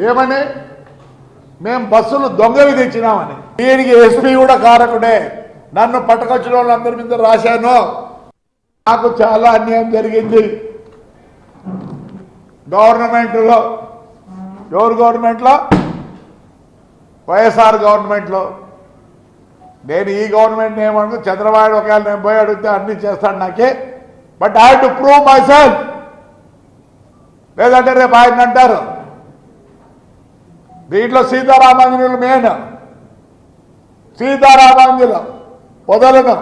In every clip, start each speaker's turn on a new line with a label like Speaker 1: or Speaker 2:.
Speaker 1: ఏమని మేము బస్సులు దొంగవి తెచ్చినామని. దీనికి ఎస్పీ కూడా కారకుడే. నన్ను పట్టుకొచ్చిన వాళ్ళందరి మీద రాశాను. నాకు చాలా అన్యాయం జరిగింది గవర్నమెంట్లో. ఎవరు గవర్నమెంట్లో? వైఎస్ఆర్ గవర్నమెంట్లో. నేను ఈ గవర్నమెంట్ ఏమను చంద్రబాబు ఒకవేళ నేను పోయి అడిగితే అన్ని చేస్తాను నాకే. But I have to prove my self. లేదంటే రేపు ఆయన అంటారు దీంట్లో సీతారామాంజనులు మెయిన్. సీతారామాంజులు వదలను.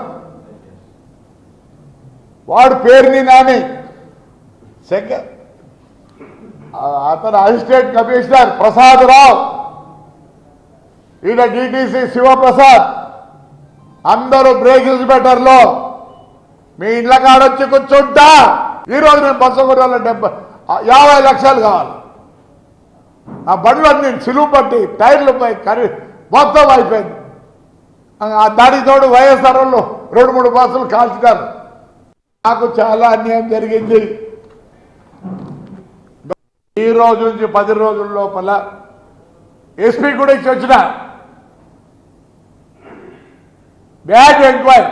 Speaker 1: వాడు పేరుని నాని అతను అసిస్టెంట్ కమిషనర్ ప్రసాద్ రావు, ఈయన డిటిసి శివప్రసాద్, అందరూ బ్రేక్ ఇన్స్పెక్టర్లో మీ ఇళ్ళ కాడొచ్చి కూర్చుంటా. ఈరోజు నేను బస్సు కొనాలి 50 లక్షలు కావాలి. ఆ బండ్లు అన్ని సిలువు పట్టి టైర్లు పై మొత్తం అయిపోయింది. దానికి తోడు వైఎస్ఆర్ వాళ్ళు 2-3 బస్సులు కాల్చుతారు. నాకు చాలా అన్యాయం జరిగింది. ఈ రోజు నుంచి 10 రోజుల లోపల ఎస్పీ కూడా ఇచ్చి వచ్చిన బ్యాక్ ఎంక్వైరీ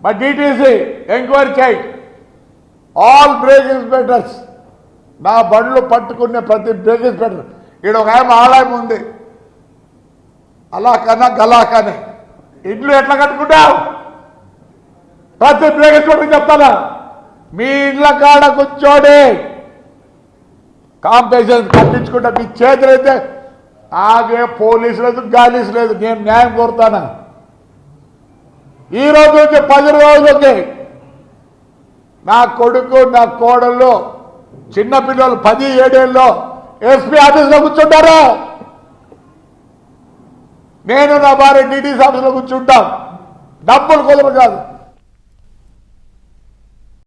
Speaker 1: మా డిటిసి ఎంక్వైరీ చేయి. ఆల్ బ్రేక్ ఇన్స్పెక్టర్స్ నా బండ్లు పట్టుకునే ప్రతి బ్రేక్ ఇన్స్పెక్టర్. ఈడ ఒక ఆలయం ఉంది అలా కన్నా గలా కానీ ఇల్లు ఎట్లా కట్టుకుంటావు? ప్రతి బ్రేక్ ఇన్స్పెక్టర్ చెప్తానా మీ ఇళ్ళ కాడ కూర్చోండి కాంపెన్సేషన్ కట్టించుకుంటా. మీ చేతులైతే ఆగే పోలీసు లేదు గాలీసు లేదు. నేను న్యాయం కోరుతాను. ఈ రోజు నుంచి 10 రోజులకి నా కొడుకు నా కోడళ్ళు చిన్నపిల్లలు 17 ఏళ్ళలో ఎస్పీ ఆఫీసులో కూర్చుంటారు. నేను నా భార్య డిటిసి ఆఫీసులో కూర్చుంటాం. డబ్బులు కుదరదు కాదు.